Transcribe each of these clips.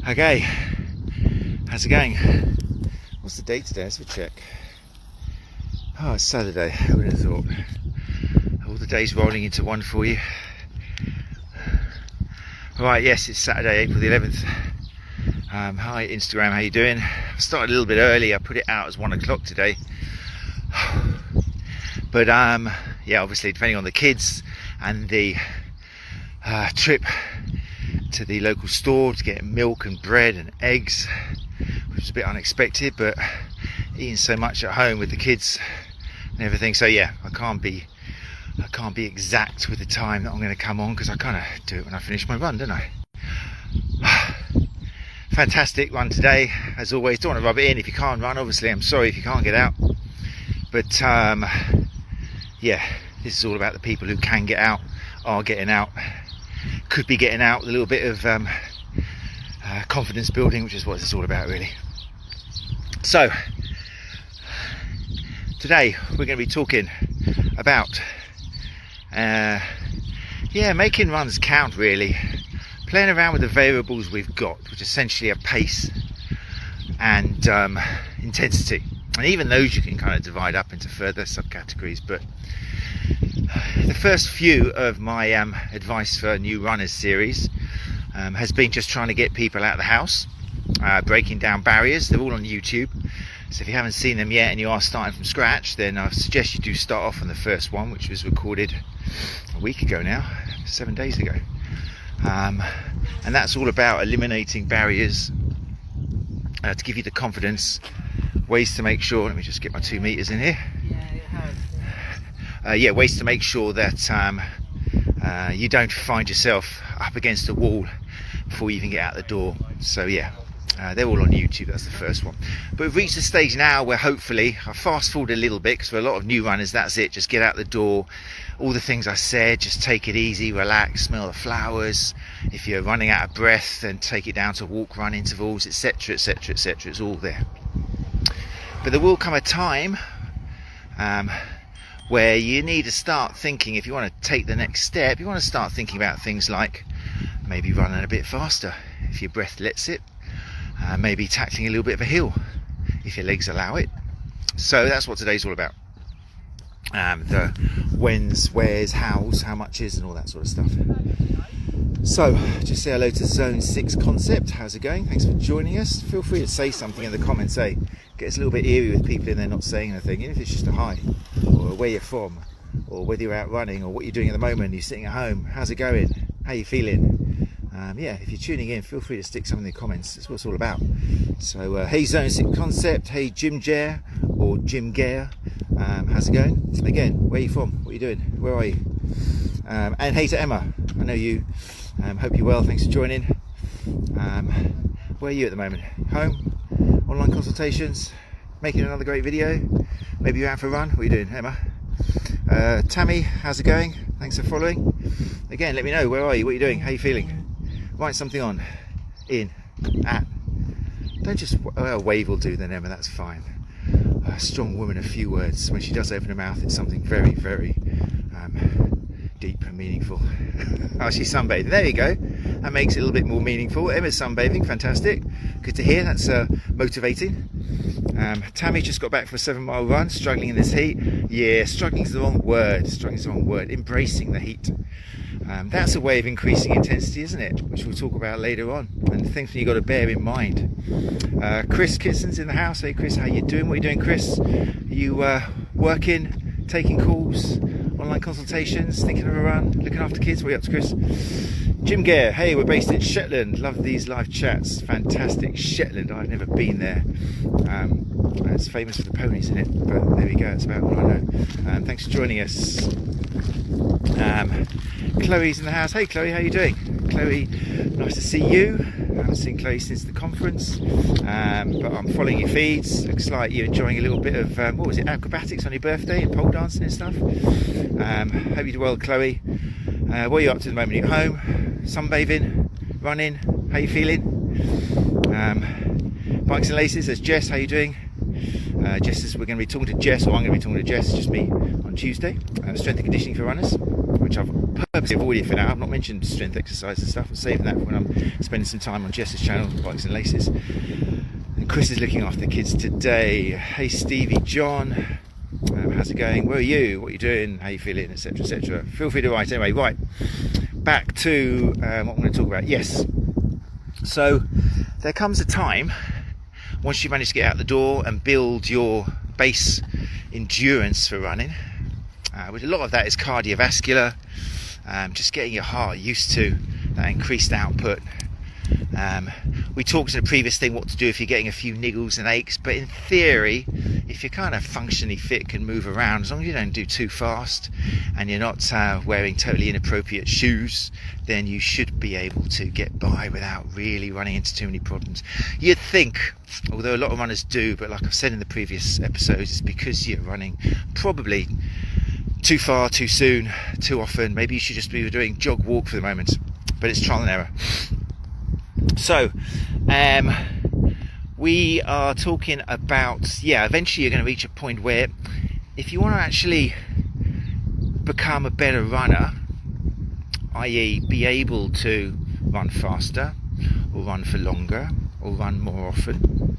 Okay, how's it going? What's the date today? Let's have a check. Oh, it's Saturday. Who would have thought? All the days rolling into one for you. Right, yes, it's Saturday, April the 11th. Hi Instagram, how you doing? I started a little bit early. I put it out as 1 o'clock today. But yeah, obviously depending on the kids and the trip to the local store to get milk and bread and eggs, which was a bit unexpected, but eating so much at home with the kids and everything, so yeah, I can't be exact with the time that I'm going to come on, because I kind of do it when I finish my run, don't I? Fantastic run today, as always. Don't want to rub it in if you can't run, obviously. I'm sorry if you can't get out, but yeah, this is all about the people who can get out, are getting out, could be getting out with a little bit of confidence building, which is what it's all about, really. So today we're going to be talking about making runs count, really. Playing around with the variables we've got, which essentially are pace and intensity, and even those you can kind of divide up into further subcategories. But the first few of my advice for new runners series has been just trying to get people out of the house, breaking down barriers. They're all on YouTube, so if you haven't seen them yet and you are starting from scratch, then I suggest you do start off on the first one, which was recorded a week ago now, 7 days ago. And that's all about eliminating barriers to give you the confidence, ways to make sure, let me just get my 2 meters in here. Ways to make sure that you don't find yourself up against a wall before you even get out the door. So yeah, they're all on YouTube. That's the first one. But we've reached the stage now where hopefully, I fast forward a little bit, because for a lot of new runners, that's it. Just get out the door. All the things I said, just take it easy, relax, smell the flowers. If you're running out of breath, then take it down to walk, run intervals, etc, etc, etc. It's all there. But there will come a time where you need to start thinking, if you want to take the next step, you want to start thinking about things like maybe running a bit faster if your breath lets it, maybe tackling a little bit of a hill if your legs allow it. So that's what today's all about. The whens, wheres, hows, how much is, and all that sort of stuff. So just say hello to Zone 6 Concept. How's it going? Thanks for joining us. Feel free to say something in the comments. Gets a little bit eerie with people in there not saying anything, even if it's just a hi, or where you're from, or whether you're out running, or what you're doing at the moment. You're sitting at home. How's it going? How you feeling? Yeah, if you're tuning in, feel free to stick something in the comments. That's what it's all about. So hey Zone 6 Concept, hey Jim Jer or Jim Gare, how's it going? Again, where are you from? What are you doing? Where are you? And hey to Emma, I know you. Hope you're well. Thanks for joining. Where are you at the moment? Home? Online consultations? Making another great video? Maybe you're out for a run? What are you doing, Emma? Tammy, how's it going? Thanks for following. Again, let me know. Where are you? What are you doing? How are you feeling? Write something on. In. At. Don't just... wave will do then, Emma. That's fine. A strong woman, a few words. When she does open her mouth, it's something very, very deep and meaningful. Oh, she's sunbathing. There you go. That makes it a little bit more meaningful. Emma's sunbathing. Fantastic. Good to hear. That's motivating. Tammy just got back from a 7-mile run, struggling in this heat. Yeah, struggling is the wrong word. Struggling is the wrong word. Embracing the heat. That's a way of increasing intensity, isn't it? Which we'll talk about later on. And things you've got to bear in mind. Chris Kitson's in the house. Hey Chris, how you doing? What are you doing, Chris? Are you working, taking calls, online consultations, thinking of a run, looking after kids? What are you up to, Chris? Jim Gare, hey, we're based in Shetland. Love these live chats. Fantastic. Shetland, I've never been there. It's famous for the ponies in it, but there we go, that's about all I know. Thanks for joining us. Chloe's in the house. Hey Chloe, how you doing? Chloe, nice to see you. I haven't seen Chloe since the conference, but I'm following your feeds. Looks like you're enjoying a little bit of, what was it, acrobatics on your birthday and pole dancing and stuff. Hope you do well, Chloe. What are you up to at the moment? Are you at home? Sunbathing? Running? How you feeling? Bikes and Laces, there's Jess, how you doing? We're going to be talking to Jess, or I'm going to be talking to Jess, just me, on Tuesday. Strength and conditioning for runners, which which I've purposely avoided for now. I've not mentioned strength exercise and stuff. I'm saving that for when I'm spending some time on Jess's channel, Bikes and Laces. And Chris is looking after the kids today. Hey Stevie John, how's it going? Where are you? What are you doing? How are you feeling? Etc. etc. Feel free to write. Anyway, right, back to what I'm going to talk about. Yes, so there comes a time once you manage to get out the door and build your base endurance for running, which a lot of that is cardiovascular, just getting your heart used to that increased output. We talked in the previous thing what to do if you're getting a few niggles and aches, but in theory, if you're kind of functionally fit, can move around, as long as you don't do too fast and you're not wearing totally inappropriate shoes, then you should be able to get by without really running into too many problems. You'd think, although a lot of runners do, but like I've said in the previous episodes, it's because you're running probably too far, too soon, too often. Maybe you should just be doing jog walk for the moment, but it's trial and error. So we are talking about, eventually you're going to reach a point where if you want to actually become a better runner, i.e. be able to run faster or run for longer or run more often,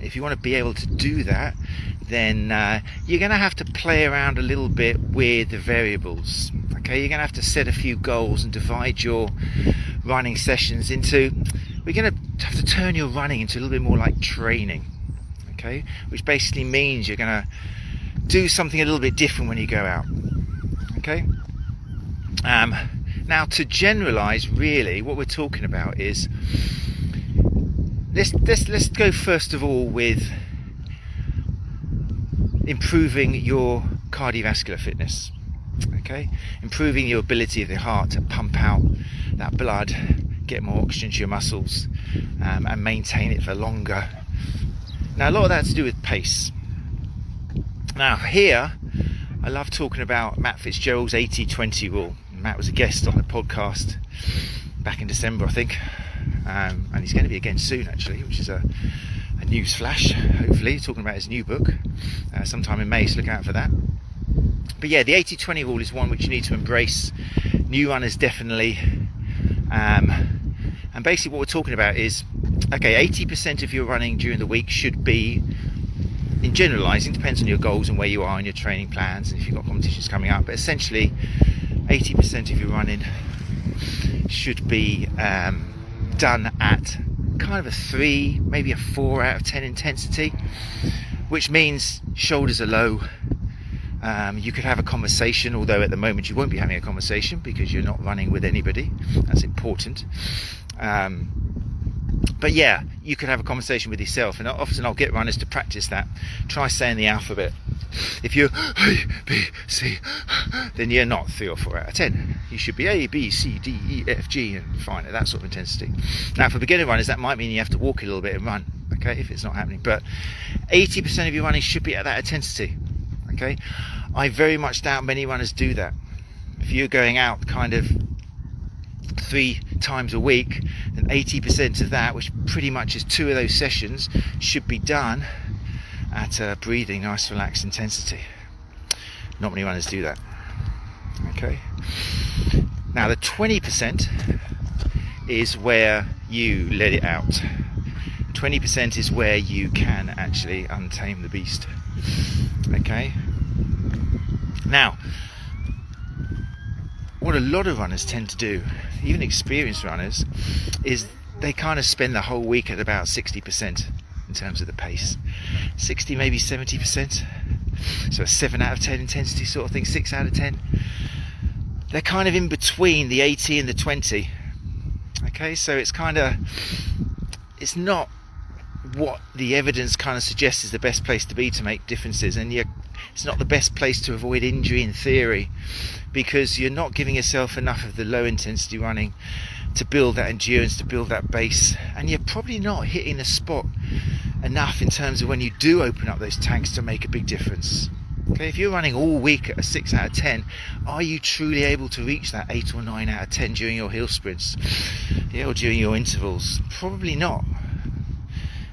if you want to be able to do that, then you're going to have to play around a little bit with the variables. Okay, you're going to have to set a few goals and divide your running sessions into, we're going to have to turn your running into a little bit more like training, okay, which basically means you're going to do something a little bit different when you go out. Okay, now to generalize, really what we're talking about is, let's go first of all with improving your cardiovascular fitness. Okay, improving your ability of the heart to pump out that blood, get more oxygen to your muscles, and maintain it for longer. Now a lot of that's to do with pace. Now here I love talking about Matt Fitzgerald's 80-20 rule. Matt was a guest on the podcast back in December, I think, and he's going to be again soon actually, which is a news flash, hopefully, talking about his new book sometime in May, so look out for that. But yeah, the 80-20 rule is one which you need to embrace, new runners definitely, and basically what we're talking about is, okay, 80% of your running during the week should be, in generalising, depends on your goals and where you are in your training plans and if you've got competitions coming up, but essentially 80% of your running should be done at kind of a 3, maybe a 4 out of 10 intensity, which means shoulders are low. You could have a conversation, although at the moment you won't be having a conversation because you're not running with anybody. That's important. But yeah, you could have a conversation with yourself, and often I'll get runners to practice that. Try saying the alphabet. If you're A, B, C, then you're not 3 or 4 out of 10. You should be A, B, C, D, E, F, G, and fine at that sort of intensity. Now for beginner runners, that might mean you have to walk a little bit and run, okay, if it's not happening. But 80% of your running should be at that intensity. Okay, I very much doubt many runners do that. If you're going out kind of 3 times a week, then 80% of that, which pretty much is 2 of those sessions, should be done at a breathing, nice, relaxed intensity. Not many runners do that. Okay. Now the 20% is where you let it out. 20% is where you can actually untame the beast. Okay. Now, what a lot of runners tend to do, even experienced runners, is they kind of spend the whole week at about 60% in terms of the pace. 60, maybe 70%. So a 7 out of 10 intensity sort of thing, 6 out of 10. They're kind of in between the 80 and the 20. Okay, so it's kind of, it's not what the evidence kind of suggests is the best place to be to make differences, and it's not the best place to avoid injury in theory, because you're not giving yourself enough of the low intensity running to build that endurance, to build that base, and you're probably not hitting the spot enough in terms of when you do open up those tanks to make a big difference. Okay, if you're running all week at a 6 out of 10, are you truly able to reach that 8 or 9 out of 10 during your hill sprints, or during your intervals? Probably not.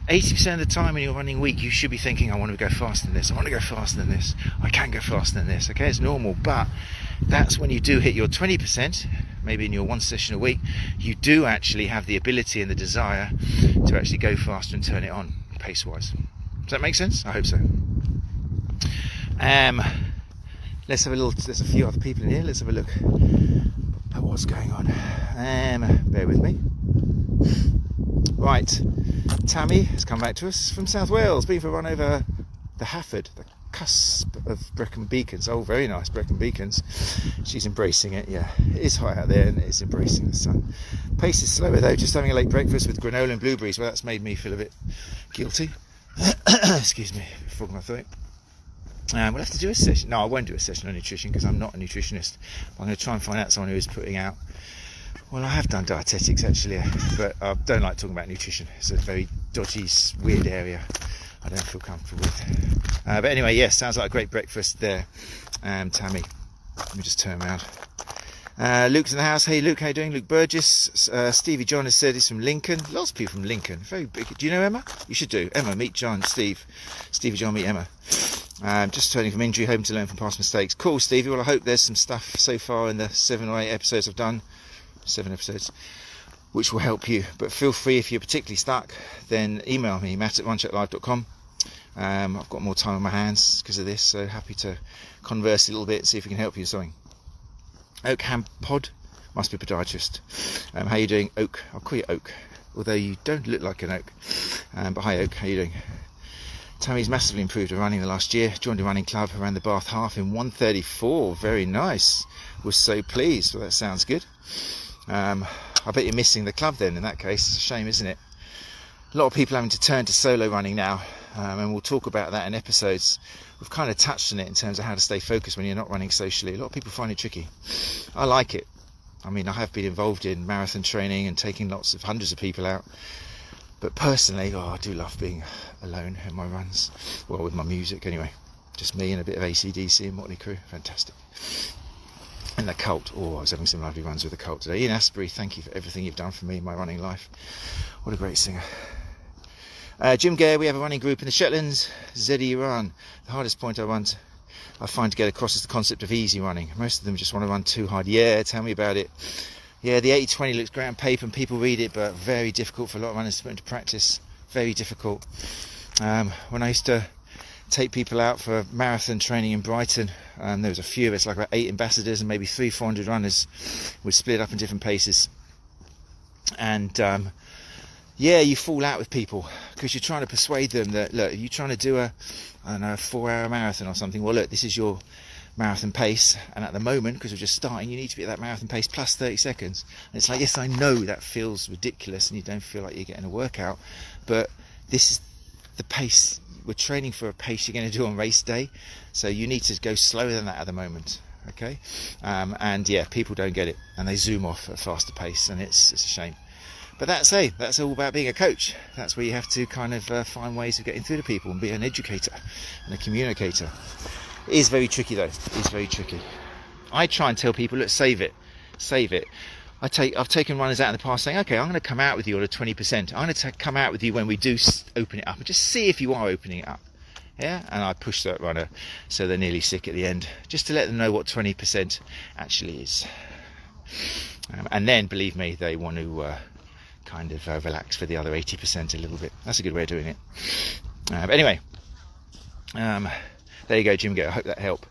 80% of the time when you're running weak, you should be thinking, I want to go faster than this, I want to go faster than this, I can go faster than this. Okay, it's normal, but that's when you do hit your 20%, maybe in your one session a week, you do actually have the ability and the desire to actually go faster and turn it on pace-wise. Does that make sense? I hope so. Let's have a look. There's a few other people in here. Let's have a look at what's going on. Bear with me. Right, Tammy has come back to us from South Wales, been for a run over the Hafford, the cusp of Brecon Beacons. Oh, very nice, Brecon Beacons. She's embracing it. Yeah, it is hot out there and it is embracing the sun. Pace is slower though, just having a late breakfast with granola and blueberries. Well, that's made me feel a bit guilty. Excuse me, frog in my throat. We'll have to do a session. No, I won't do a session on nutrition because I'm not a nutritionist. I'm going to try and find out someone who is putting out. Well, I have done dietetics actually, but I don't like talking about nutrition. It's a very dodgy, weird area I don't feel comfortable with. But anyway, yes, sounds like a great breakfast there, Tammy. Let me just turn around. Luke's in the house. Hey Luke, how you doing? Luke Burgess. Stevie John has said he's from Lincoln. Lots of people from Lincoln. Very big. Do you know Emma? You should do. Emma, meet John, Steve. Stevie John, meet Emma. Just turning from injury, hoping to learn from past mistakes. Cool, Stevie. Well, I hope there's some stuff so far in the 7 or 8 episodes I've done. 7 episodes, which will help you. But feel free, if you're particularly stuck, then email me, matt@runchecklive.com. I've got more time on my hands because of this, so happy to converse a little bit, see if we can help you with something. Oakham Pod, must be a podiatrist. How you doing, Oak? I'll call you Oak, although you don't look like an oak. But hi Oak, how you doing? Tammy's massively improved her running the last year. Joined a running club, around the Bath half in 1:34. Very nice. Was so pleased. Well, that sounds good. I bet you're missing the club then in that case. It's a shame, isn't it? A lot of people having to turn to solo running now, and we'll talk about that in episodes. We've kind of touched on it in terms of how to stay focused when you're not running socially. A lot of people find it tricky. I like it. I mean, I have been involved in marathon training and taking hundreds of people out, but personally, I do love being alone in my runs. Well, with my music anyway. Just me and a bit of AC/DC and Motley Crue. Fantastic. And the Cult. Oh, I was having some lovely runs with the Cult today. Ian Asbury, thank you for everything you've done for me in my running life. What a great singer. Jim Gare, we have a running group in the Shetlands. Zeddy Run. The hardest point I find to get across is the concept of easy running. Most of them just want to run too hard. Yeah, tell me about it. Yeah, the 80-20 looks great on paper and people read it, but very difficult for a lot of runners to put into practice. Very difficult. When I used to take people out for marathon training in Brighton, there was a few of us, like about 8 ambassadors and maybe 300-400 runners. We'd split up in different paces, and yeah, you fall out with people because you're trying to persuade them that, look, if you're trying to do a 4-hour marathon or something, well, look, this is your marathon pace, and at the moment, because we're just starting, you need to be at that marathon pace plus 30 seconds. And it's like, yes, I know that feels ridiculous and you don't feel like you're getting a workout, but this is the pace. We're training for a pace you're going to do on race day, so you need to go slower than that at the moment. Okay, and yeah, people don't get it and they zoom off at a faster pace, and it's a shame. But that's all about being a coach. That's where you have to kind of find ways of getting through to people and be an educator and a communicator. It is very tricky though. It is very tricky. I try and tell people, look, save it. I've taken runners out in the past saying, okay, I'm going to come out with you on a 20%. I'm going to come out with you when we do open it up and just see if you are opening it up. Yeah, and I push that runner so they're nearly sick at the end, just to let them know what 20% actually is. And then, believe me, they want to kind of relax for the other 80% a little bit. That's a good way of doing it. But anyway, there you go, Jim. I hope that helped.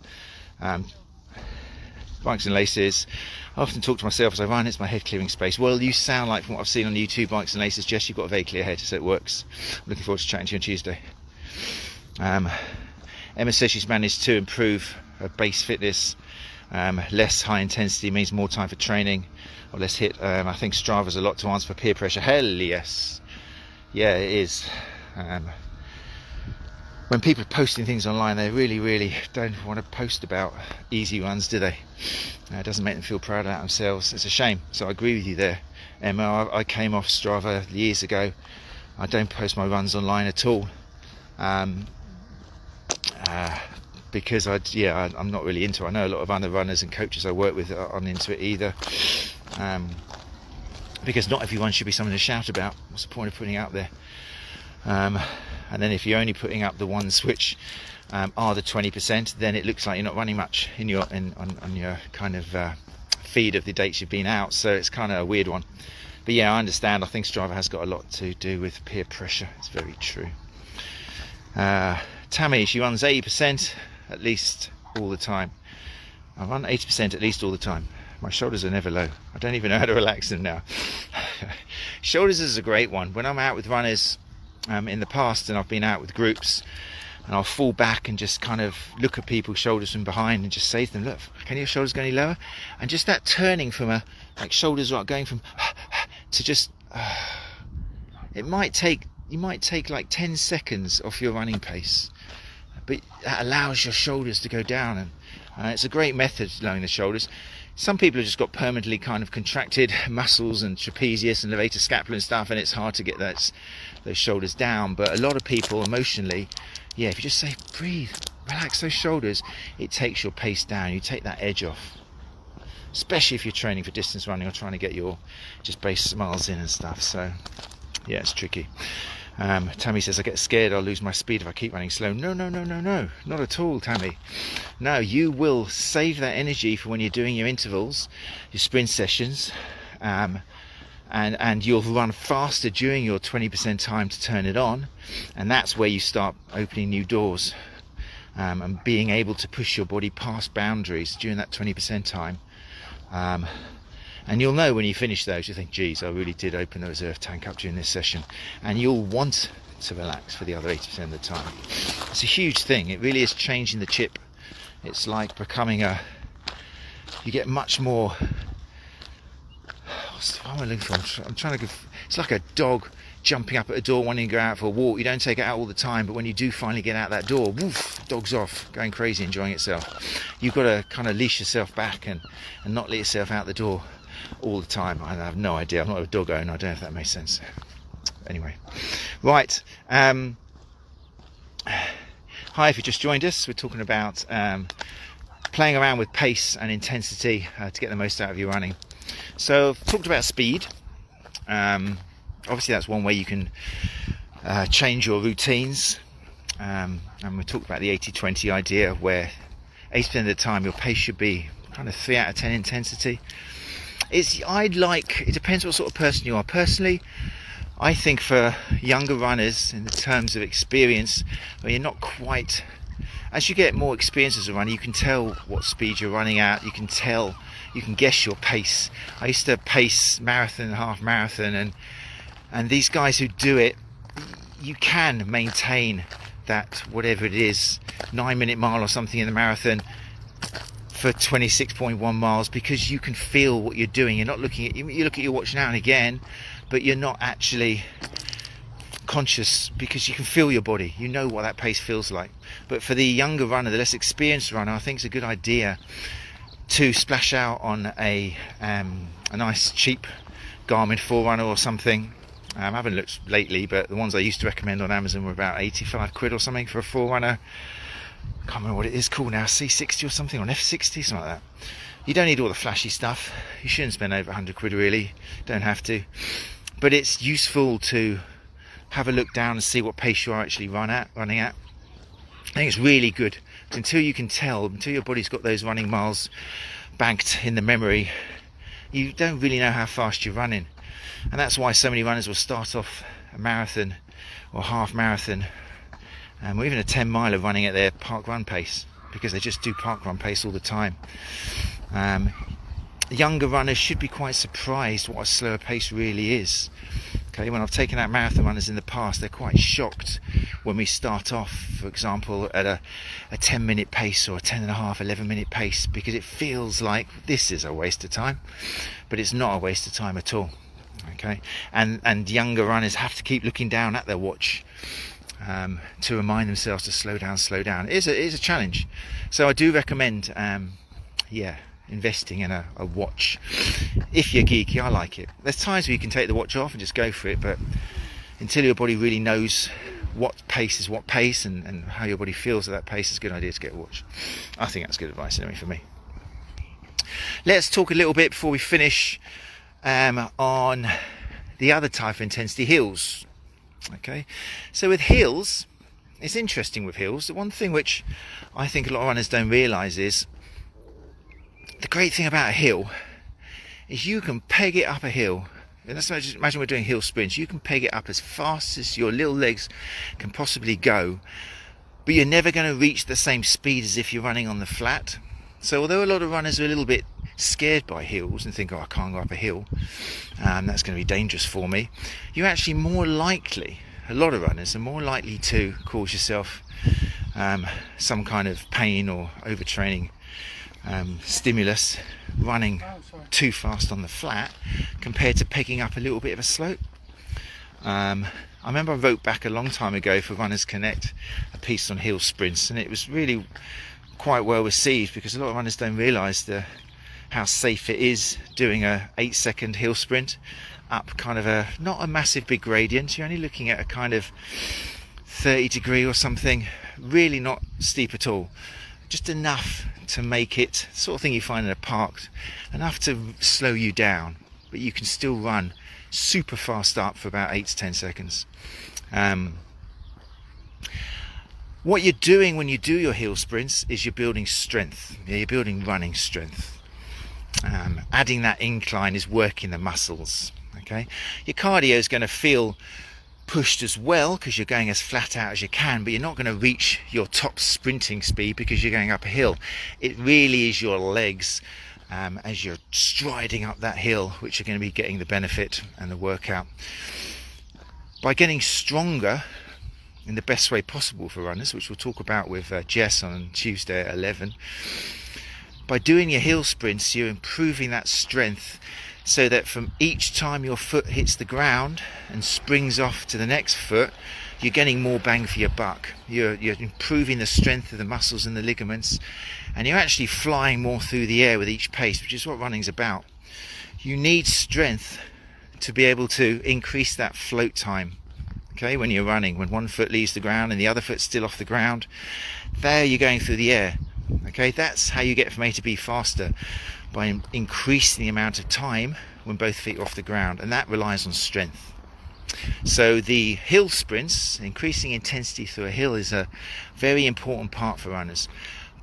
Bikes and Laces. I often talk to myself as I run. It's my head clearing space. Well, you sound like, from what I've seen on YouTube, Bikes and Laces, Jess, you've got a very clear head, so it works. I'm looking forward to chatting to you on Tuesday. Emma says she's managed to improve her base fitness. Less high intensity means more time for training or less hit. I think Strava's a lot to answer for peer pressure. Hell yes. Yeah, it is. When people are posting things online, they really don't want to post about easy runs, do they? It doesn't make them feel proud about themselves. It's a shame. So I agree with you there, Emma. I came off Strava years ago. I don't post my runs online at all, because I'm not really into it. I know a lot of other runners and coaches I work with aren't into it either, because not everyone should be something to shout about. What's the point of putting it out there? And then if you're only putting up the ones which are the 20%, then it looks like you're not running much on your kind of feed of the dates you've been out. So it's kind of a weird one. But yeah, I understand. I think Strava has got a lot to do with peer pressure. It's very true. Tammy, she runs 80% at least all the time. I run 80% at least all the time. My shoulders are never low. I don't even know how to relax them now. Shoulders is a great one. When I'm out with runners in the past, and I've been out with groups, and I'll fall back and just kind of look at people's shoulders from behind and just say to them, look, can your shoulders go any lower? And just that turning from shoulders right going from to just you might take like 10 seconds off your running pace, but that allows your shoulders to go down, and it's a great method, lowering the shoulders. Some people have just got permanently kind of contracted muscles and trapezius and levator scapula and stuff, and it's hard to get those shoulders down. But a lot of people emotionally, yeah, if you just say breathe, relax those shoulders, it takes your pace down. You take that edge off, especially if you're training for distance running or trying to get your just base miles in and stuff. So yeah, it's tricky. Tammy says, I get scared I'll lose my speed if I keep running slow. No, not at all, Tammy. No, you will save that energy for when you're doing your intervals, your sprint sessions, and you'll run faster during your 20% time to turn it on, and that's where you start opening new doors and being able to push your body past boundaries during that 20% time. And you'll know when you finish those, you think, geez, I really did open the reserve tank up during this session. And you'll want to relax for the other 80% of the time. It's a huge thing. It really is changing the chip. It's like becoming you get much more, what am I looking for? I'm trying to it's like a dog jumping up at a door wanting to go out for a walk. You don't take it out all the time, but when you do finally get out that door, woof, dog's off, going crazy, enjoying itself. You've got to kind of leash yourself back and not let yourself out the door all the time. I have no idea. I'm not a dog owner. I don't know if that makes sense. Anyway, right. Hi, if you just joined us, we're talking about playing around with pace and intensity to get the most out of your running. So I've talked about speed. Obviously that's one way you can change your routines, and we talked about the 80-20 idea, where 80% of the time your pace should be kind of 3 out of 10 intensity. It depends what sort of person you are. Personally, I think for younger runners, in the terms of experience, where you're not quite, as you get more experience as a runner, you can tell what speed you're running at. You can guess your pace. I used to pace marathon and half marathon, and these guys who do it, you can maintain that, whatever it is, 9-minute mile or something in the marathon for 26.1 miles, because you can feel what you're doing. You're not looking at, you look at your watch now and again, but you're not actually conscious, because you can feel your body. You know what that pace feels like. But for the younger runner, the less experienced runner, I think it's a good idea to splash out on a nice cheap Garmin Forerunner or something. I haven't looked lately, but the ones I used to recommend on Amazon were about 85 quid or something for a Forerunner. I can't remember what it is called now, C60 or something, or an F60, something like that. You don't need all the flashy stuff. You shouldn't spend over 100 quid really, don't have to. But it's useful to have a look down and see what pace you are actually running at. I think it's really good. Until you can tell, until your body's got those running miles banked in the memory, you don't really know how fast you're running. And that's why so many runners will start off a marathon or half marathon, or even a 10 miler running at their park run pace, because they just do park run pace all the time. Younger runners should be quite surprised what a slower pace really is. Okay, when I've taken out marathon runners in the past, they're quite shocked when we start off, for example, at a 10-minute pace or a 10.5, 11-minute pace, because it feels like this is a waste of time, but it's not a waste of time at all. Okay, and younger runners have to keep looking down at their watch to remind themselves to slow down. It is a challenge. So I do recommend investing in a watch. If you're geeky, I like it. There's times where you can take the watch off and just go for it, but until your body really knows what pace is what pace, and how your body feels at that pace, it's a good idea to get a watch. I think that's good advice anyway for me. Let's talk a little bit before we finish on the other type of intensity, hills. Okay, so with hills, it's interesting with hills. The one thing which I think a lot of runners don't realise is the great thing about a hill is you can peg it up a hill. And let's imagine we're doing hill sprints. You can peg it up as fast as your little legs can possibly go, but you're never going to reach the same speed as if you're running on the flat. So although a lot of runners are a little bit scared by hills and think, oh, I can't go up a hill, that's going to be dangerous for me, you're actually more likely, a lot of runners are more likely to cause yourself some kind of pain or overtraining stimulus running too fast on the flat compared to pegging up a little bit of a slope. I remember I wrote back a long time ago for Runners Connect a piece on hill sprints, and it was really quite well received because a lot of runners don't realise how safe it is doing a 8-second hill sprint up kind of not a massive big gradient. You're only looking at a kind of 30 degree or something, really not steep at all, just enough to make it the sort of thing you find in a park, enough to slow you down, but you can still run super fast up for about 8 to 10 seconds. What you're doing when you do your hill sprints is you're building strength. You're building running strength. Adding that incline is working the muscles. Okay, your cardio is going to feel pushed as well because you're going as flat out as you can, but you're not going to reach your top sprinting speed because you're going up a hill. It really is your legs as you're striding up that hill which are going to be getting the benefit and the workout. By getting stronger in the best way possible for runners, which we'll talk about with Jess on Tuesday at 11, by doing your hill sprints you're improving that strength so that from each time your foot hits the ground and springs off to the next foot, you're getting more bang for your buck. You're improving the strength of the muscles and the ligaments, and you're actually flying more through the air with each pace, which is what running's about. You need strength to be able to increase that float time. Okay, when you're running, when one foot leaves the ground and the other foot's still off the ground, there you're going through the air. Okay, that's how you get from A to B faster, by increasing the amount of time when both feet are off the ground, and that relies on strength. So the hill sprints, increasing intensity through a hill, is a very important part for runners,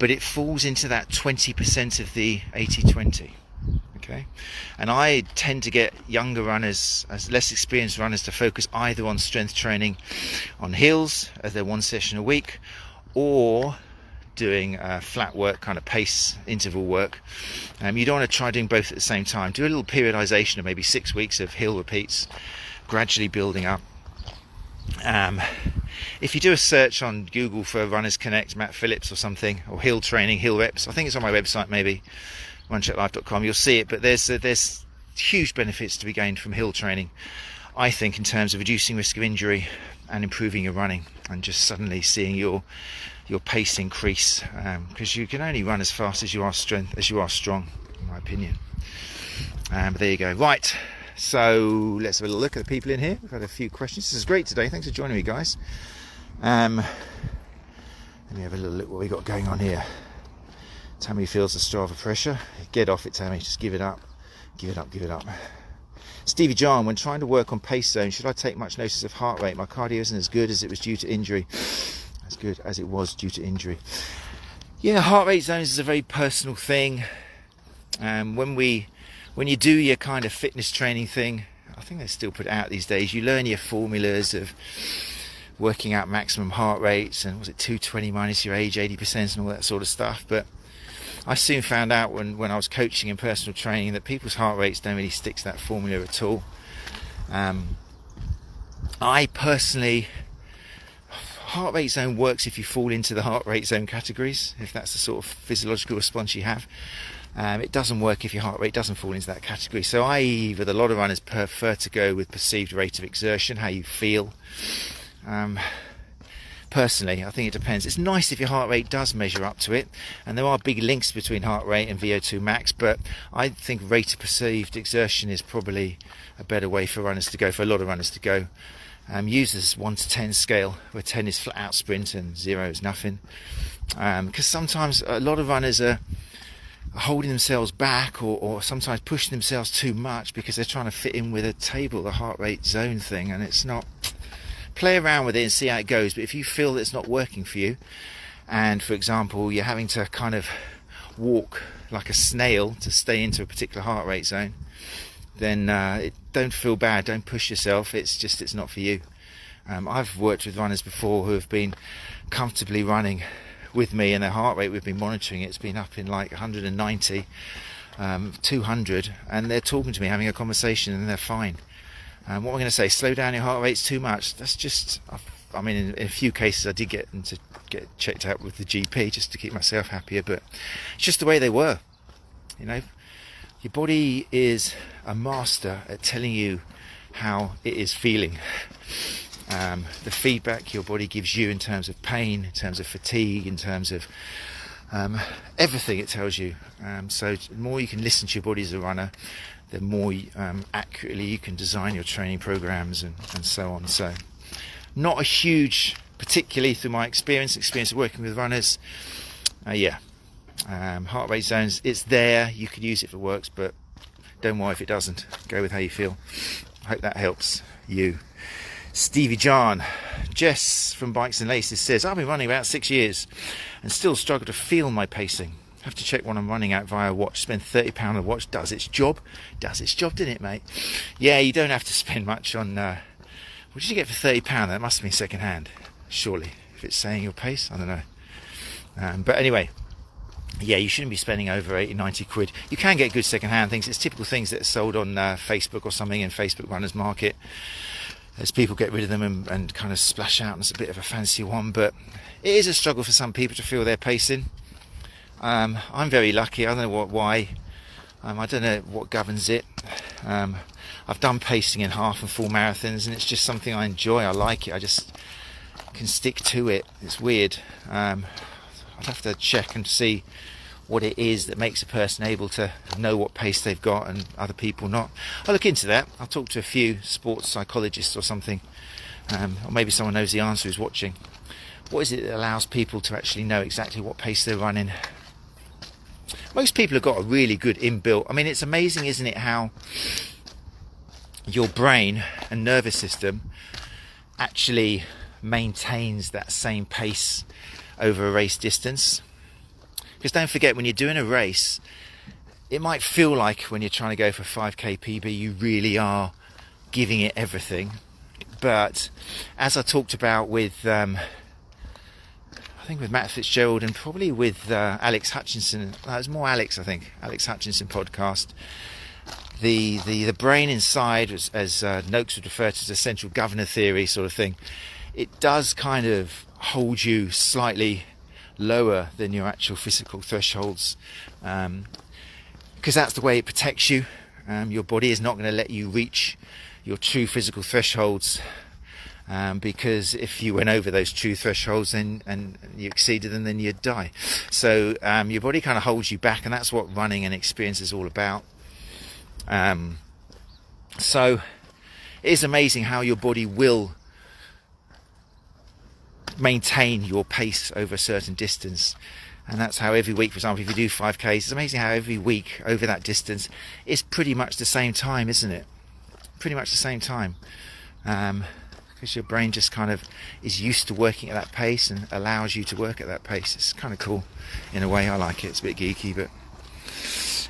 but it falls into that 20% of the 80-20. Okay, and I tend to get younger runners, as less experienced runners, to focus either on strength training on hills as their one session a week, or doing flat work, kind of pace interval work. You don't want to try doing both at the same time. Do a little periodization of maybe 6 weeks of hill repeats, gradually building up. If you do a search on Google for Runners Connect, Matt Phillips or something, or hill training, hill reps, I think it's on my website maybe, runchecklife.com, you'll see it, but there's huge benefits to be gained from hill training, I think, in terms of reducing risk of injury and improving your running, and just suddenly seeing your pace increase, because you can only run as fast as you are strong, in my opinion. But there you go. Right, so let's have a look at the people in here. We've had a few questions. This is great today. Thanks for joining me, guys. Let me have a little look what we got going on here. Tammy feels the Strava pressure. Get off it, Tammy. Just give it up. Give it up. Give it up. Stevie John, when trying to work on pace zone, should I take much notice of heart rate? My cardio isn't as good as it was due to injury. As good as it was due to injury. Yeah, heart rate zones is a very personal thing. When you do your kind of fitness training thing, I think they still put it out these days, you learn your formulas of working out maximum heart rates, and was it 220 minus your age, 80% and all that sort of stuff. But I soon found out when I was coaching in personal training that people's heart rates don't really stick to that formula at all. I personally, heart rate zone works if you fall into the heart rate zone categories, if that's the sort of physiological response you have. It doesn't work if your heart rate doesn't fall into that category. So I, with a lot of runners, prefer to go with perceived rate of exertion, how you feel. Personally, I think it depends. It's nice if your heart rate does measure up to it, and there are big links between heart rate and VO2 max, but I think rate of perceived exertion is probably a better way for runners to go, for a lot of runners to go. Use this 1 to 10 scale, where 10 is flat out sprint and 0 is nothing. Because sometimes a lot of runners are holding themselves back, or sometimes pushing themselves too much because they're trying to fit in with a table, the heart rate zone thing, and it's not play around with it and see how it goes. But if you feel that it's not working for you, and for example you're having to kind of walk like a snail to stay into a particular heart rate zone, then don't feel bad, don't push yourself. It's not for you. I've worked with runners before who have been comfortably running with me, and their heart rate, we've been monitoring it's been up in like 190, 200, and they're talking to me, having a conversation, and they're fine. What am I going to say? Slow down your heart rate's too much? That's just, I mean, in a few cases I did get them to get checked out with the GP just to keep myself happier, but it's just the way they were. You know, your body is a master at telling you how it is feeling. The feedback your body gives you in terms of pain, in terms of fatigue, in terms of everything it tells you. So the more you can listen to your body as a runner, the more accurately you can design your training programs and so on. So not a huge, particularly through my experience of working with runners, heart rate zones, it's there, you could use it if it works, but don't worry if it doesn't. Go with how you feel. I hope that helps you. Stevie John. Jess from Bikes and Laces says, I've been running about 6 years and still struggle to feel my pacing. Have to check when I'm running out via a watch. Spend £30 on a watch. Does its job, didn't it, mate? Yeah, you don't have to spend much on what did you get for £30? That must have been second hand, surely, if it's saying your pace. I don't know. But anyway, yeah, you shouldn't be spending over 80-90 quid. You can get good second hand things. It's typical things that are sold on Facebook or something in Facebook Runners Market, as people get rid of them and kind of splash out, and it's a bit of a fancy one. But it is a struggle for some people to feel their pacing. I'm very lucky. I don't know why. I don't know what governs it. I've done pacing in half and full marathons, and it's just something I enjoy. I like it. I just can stick to it. It's weird. I'd have to check and see what it is that makes a person able to know what pace they've got and other people not. I'll look into that. I'll talk to a few sports psychologists or something, or maybe someone knows the answer who's watching. What is it that allows people to actually know exactly what pace they're running? Most people have got a really good inbuilt, I mean, it's amazing, isn't it, how your brain and nervous system actually maintains that same pace over a race distance. Because don't forget, when you're doing a race, it might feel like when you're trying to go for 5k PB you really are giving it everything, but as I talked about with I think with Matt Fitzgerald and probably with Alex Hutchinson, it was more Alex Hutchinson podcast, the brain inside, as Noakes would refer to as a central governor theory sort of thing, it does kind of hold you slightly lower than your actual physical thresholds, because that's the way it protects you. Your body is not going to let you reach your true physical thresholds, because if you went over those true thresholds and you exceeded them, then you'd die. So your body kind of holds you back, and that's what running and experience is all about. So it is amazing how your body will maintain your pace over a certain distance, and that's how every week, for example, if you do 5Ks, it's amazing how every week over that distance it's pretty much the same time, isn't it? Pretty much the same time, because your brain just kind of is used to working at that pace and allows you to work at that pace. It's kind of cool in a way. I like it. It's a bit geeky, but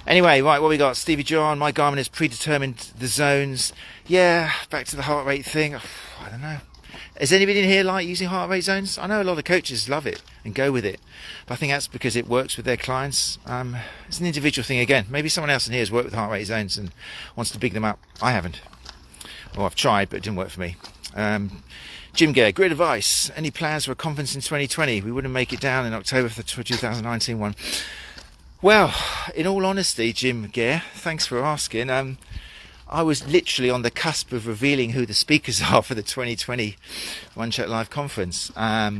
anyway, right, what we got? Stevie John, my Garmin has predetermined the zones. Yeah, back to the heart rate thing. I don't know. Is anybody in here like using heart rate zones? I know a lot of coaches love it and go with it, but I think that's because it works with their clients. It's an individual thing again. Maybe someone else in here has worked with heart rate zones and wants to big them up. I haven't. Well, I've tried, but it didn't work for me. Jim Gare, great advice. Any plans for a conference in 2020? We wouldn't make it down in October for the 2019 one. Well, in all honesty, Jim Gare, thanks for asking. I was literally on the cusp of revealing who the speakers are for the 2020 One Chat Live conference. I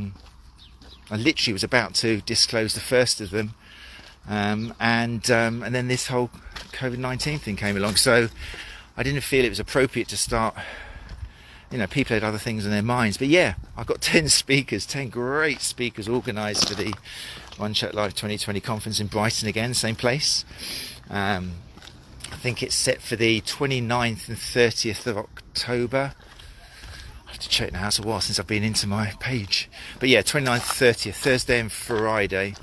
literally was about to disclose the first of them, and then this whole COVID-19 thing came along. So I didn't feel it was appropriate to start. You know, people had other things on their minds. But yeah, I've got 10 speakers, 10 great speakers organised for the One Chat Live 2020 conference in Brighton again, same place. I think it's set for the 29th and 30th of October. to check now. It's a while since I've been into my page. But yeah, 29th, 30th, Thursday and Friday.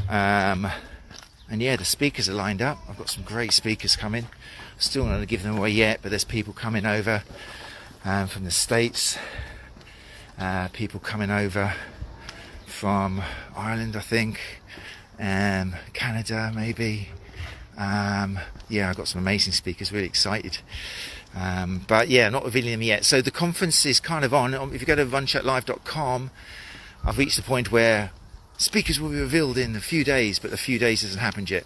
And yeah, the speakers are lined up. I've got some great speakers coming. Still not going to give them away yet, but there's people coming over from the States. People coming over from Ireland, I think. Canada, maybe. Yeah, I've got some amazing speakers, really excited. But yeah, not revealing them yet. So the conference is kind of on. If you go to runchatlive.com, I've reached the point where speakers will be revealed in a few days, but the few days hasn't happened yet.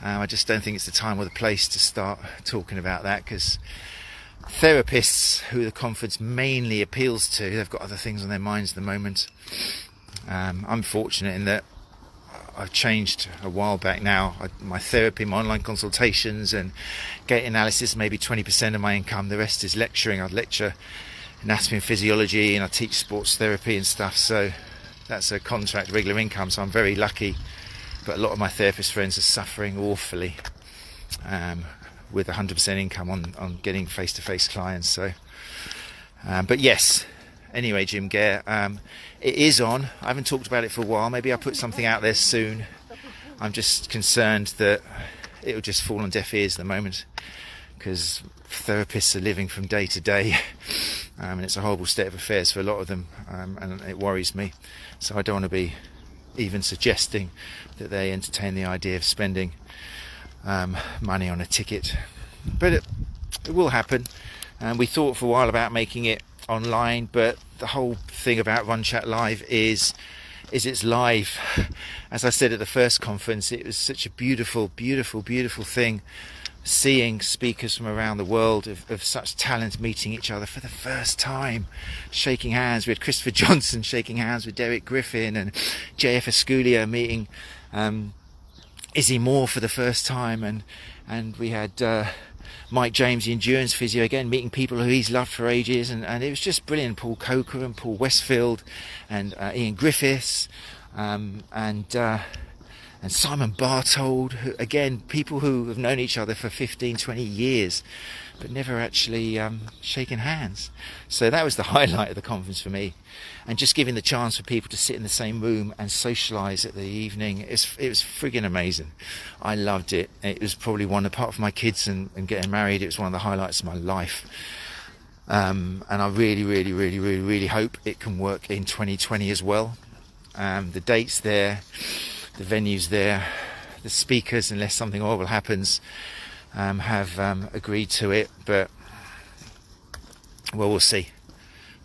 I just don't think it's the time or the place to start talking about that, because therapists, who the conference mainly appeals to, they've got other things on their minds at the moment. I'm fortunate in that I've changed a while back now. My therapy, my online consultations and gait analysis, maybe 20% of my income. The rest is lecturing. I lecture anatomy and physiology, and I teach sports therapy and stuff. So that's a contract, regular income. So I'm very lucky. But a lot of my therapist friends are suffering awfully with 100% income on getting face-to-face clients. So, but yes. Anyway, Jim Gare, it is on. I haven't talked about it for a while. Maybe I'll put something out there soon. I'm just concerned that it'll just fall on deaf ears at the moment, because therapists are living from day to day, and it's a horrible state of affairs for a lot of them, and it worries me. So I don't want to be even suggesting that they entertain the idea of spending money on a ticket. But it will happen. And we thought for a while about making it online, but the whole thing about Run Chat Live is it's live. As I said at the first conference, it was such a beautiful thing, seeing speakers from around the world of such talent meeting each other for the first time, shaking hands. We had Christopher Johnson shaking hands with Derek Griffin, and JF Esculia meeting Izzy Moore for the first time, and we had Mike James, the endurance physio, again meeting people who he's loved for ages, and it was just brilliant. Paul Coker and Paul Westfield and Ian Griffiths and Simon Bartold, who, again, people who have known each other for 15, 20 years but never actually shaken hands. So that was the highlight of the conference for me, and just giving the chance for people to sit in the same room and socialise at the evening. It was friggin' amazing. I loved it. It was probably one, apart from my kids and getting married, it was one of the highlights of my life. And I really hope it can work in 2020 as well. The dates there, the venues there, the speakers, unless something horrible happens, have agreed to it. But well, we'll see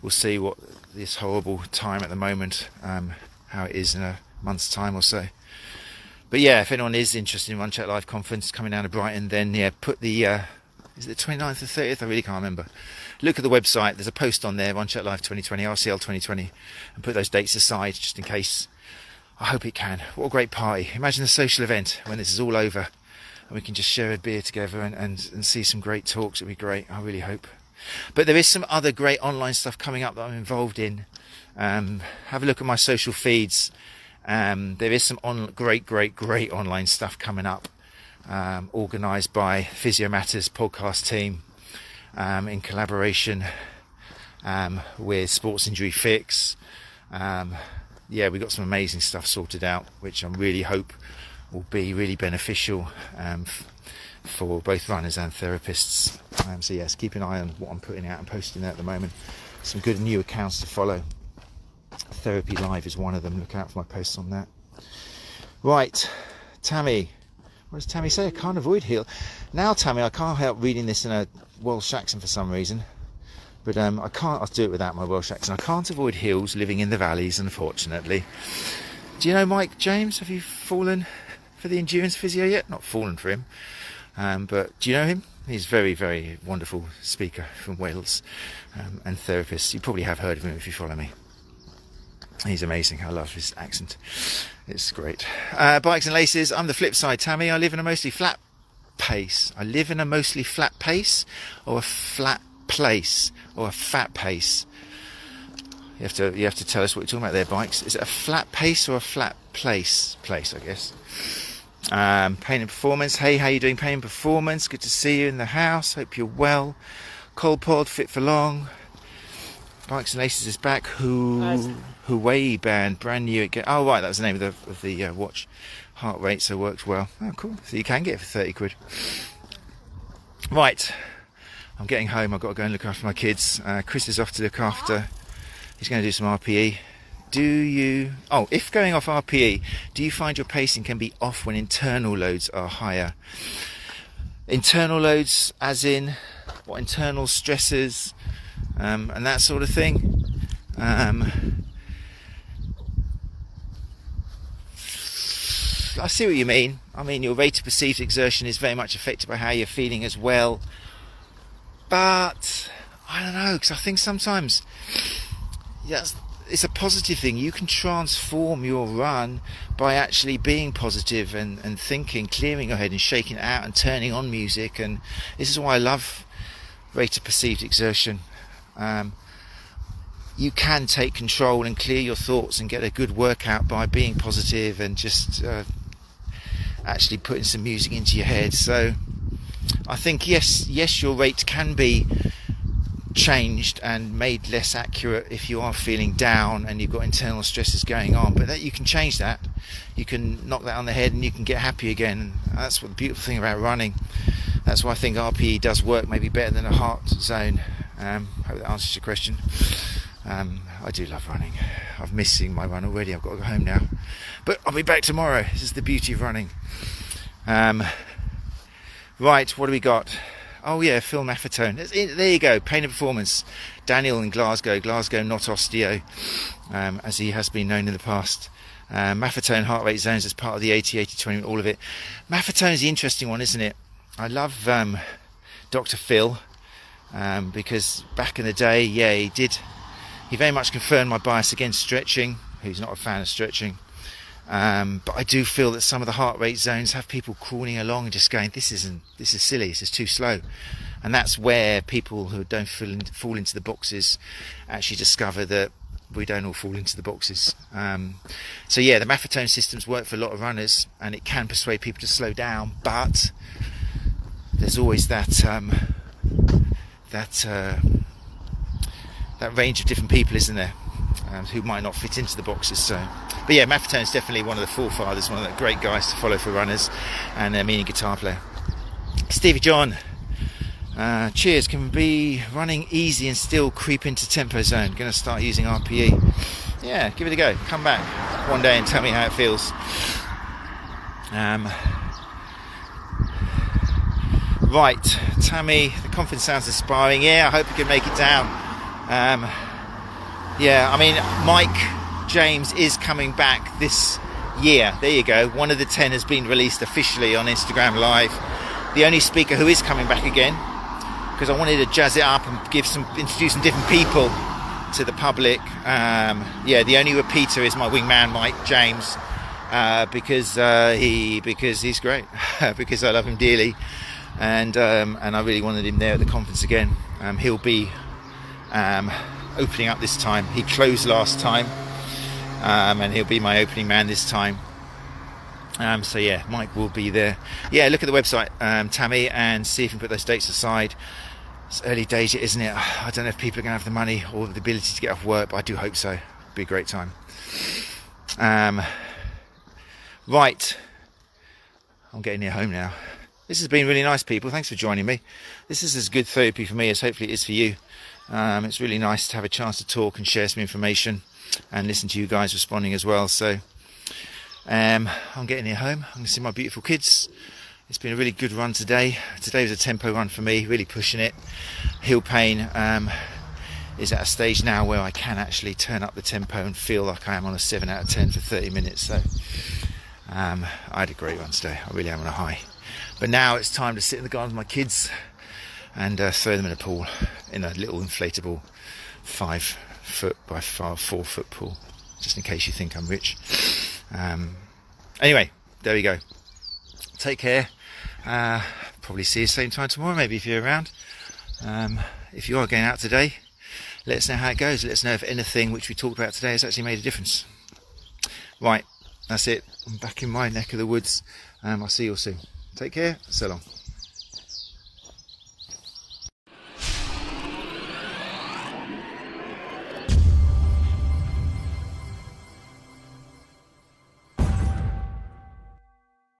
what this horrible time at the moment, how it is in a month's time or so. But yeah, if anyone is interested in Run Chat Live conference coming down to Brighton, then yeah, put the is it the 29th or 30th? I really can't remember. Look at the website, there's a post on there, Run Chat Live 2020, RCL 2020, and put those dates aside just in case. I hope it can. What a great party. Imagine a social event when this is all over and we can just share a beer together and see some great talks. It'd be great. I really hope. But there is some other great online stuff coming up that I'm involved in. Have a look at my social feeds. There is some great online stuff coming up, organised by Physio Matters podcast team, in collaboration with Sports Injury Fix. Yeah, we got some amazing stuff sorted out, which I really hope will be really beneficial for both runners and therapists. So yes, keep an eye on what I'm putting out and posting at the moment. Some good new accounts to follow. Therapy Live is one of them. Look out for my posts on that. Right, Tammy. What does Tammy say? I can't avoid heel. Now, Tammy, I can't help reading this in a Welsh accent for some reason. But I can't. I'll do it without my Welsh accent. I can't avoid hills living in the valleys, unfortunately. Do you know Mike James? Have you fallen for the endurance physio yet? Not fallen for him. But do you know him? He's very wonderful speaker from Wales and therapist. You probably have heard of him if you follow me. He's amazing. I love his accent. It's great. Bikes and laces. I'm the flip side, Tammy. I live in a mostly flat pace. I live in a mostly flat pace, or a flat place, or a fat pace. You have to tell us what you're talking about there, Bikes. Is it a flat pace or a flat place, I guess? Pain and Performance. Hey, how you doing, Pain and Performance? Good to see you in the house. Hope you're well. Cold Pod, Fit for Long. Bikes and Laces is back. Huawei band, brand new again. Oh right, that was the name of the watch. Heart rate, so works well. Oh cool. So you can get it for 30 quid. Right, I'm getting home. I've got to go and look after my kids. Chris is off to look after. He's going to do some RPE. If going off RPE, do you find your pacing can be off when internal loads are higher? Internal loads as in what, internal stresses and that sort of thing. I see what you mean. I mean, your rate of perceived exertion is very much affected by how you're feeling as well. But I don't know, because I think sometimes it's a positive thing. You can transform your run by actually being positive and thinking, clearing your head and shaking it out and turning on music. And this is why I love rate of perceived exertion. You can take control and clear your thoughts and get a good workout by being positive and just actually putting some music into your head. So I think yes, your rate can be changed and made less accurate if you are feeling down and you've got internal stresses going on, but that you can change that. You can knock that on the head and you can get happy again. That's what the beautiful thing about running. That's why I think RPE does work maybe better than a heart zone. Hope that answers your question. I do love running. I'm missing my run already. I've got to go home now, but I'll be back tomorrow. This is the beauty of running. Right, what do we got? Oh yeah, Phil Maffetone. There you go. Pain of Performance. Daniel in Glasgow, not osteo, as he has been known in the past. Maffetone heart rate zones as part of the 80-80-20, all of it. Maffetone is the interesting one, isn't it? I love Dr. Phil because back in the day, yeah, he very much confirmed my bias against stretching. He's not a fan of stretching. But I do feel that some of the heart rate zones have people crawling along and just going, this is silly, this is too slow. And that's where people who don't fall into the boxes actually discover that we don't all fall into the boxes. So yeah, the Maffetone systems work for a lot of runners and it can persuade people to slow down, but there's always that range of different people, isn't there, who might not fit into the boxes. So, but yeah, Maffetone is definitely one of the forefathers, one of the great guys to follow for runners, and a meaning guitar player. Stevie John, cheers. Can be running easy and still creep into tempo zone. Going to start using RPE. Yeah, give it a go. Come back one day and tell me how it feels. Right, Tammy, the conference sounds inspiring. Yeah, I hope you can make it down. Yeah, I mean, Mike James is coming back this year. There you go. One of the 10 has been released officially on Instagram Live. The only speaker who is coming back again, because I wanted to jazz it up and introduce some different people to the public. Yeah, the only repeater is my wingman Mike James, because he's great, because I love him dearly, and I really wanted him there at the conference again. He'll be opening up this time. He closed last time, and he'll be my opening man this time. So yeah, Mike will be there. Yeah, look at the website, Tammy, and see if you can put those dates aside. It's early days yet, isn't it? I don't know if people are going to have the money or the ability to get off work, but I do hope so. It'll be a great time. Right, I'm getting near home now. This has been really nice, people. Thanks for joining me. This is as good therapy for me as hopefully it is for you. It's really nice to have a chance to talk and share some information and listen to you guys responding as well. So I'm getting near home. I'm going to see my beautiful kids. It's been a really good run today. Today was a tempo run for me, really pushing it. Heel pain is at a stage now where I can actually turn up the tempo and feel like I am on a 7 out of 10 for 30 minutes. So I had a great run today. I really am on a high. But now it's time to sit in the garden with my kids and throw them in a pool, in a little inflatable 5 foot by 4 foot pool, just in case you think I'm rich. Anyway, there we go. Take care. Probably see you same time tomorrow, maybe, if you're around. If you are going out today, let us know how it goes. Let us know if anything which we talked about today has actually made a difference. Right, that's it. I'm back in my neck of the woods. I'll see you all soon. Take care. So long.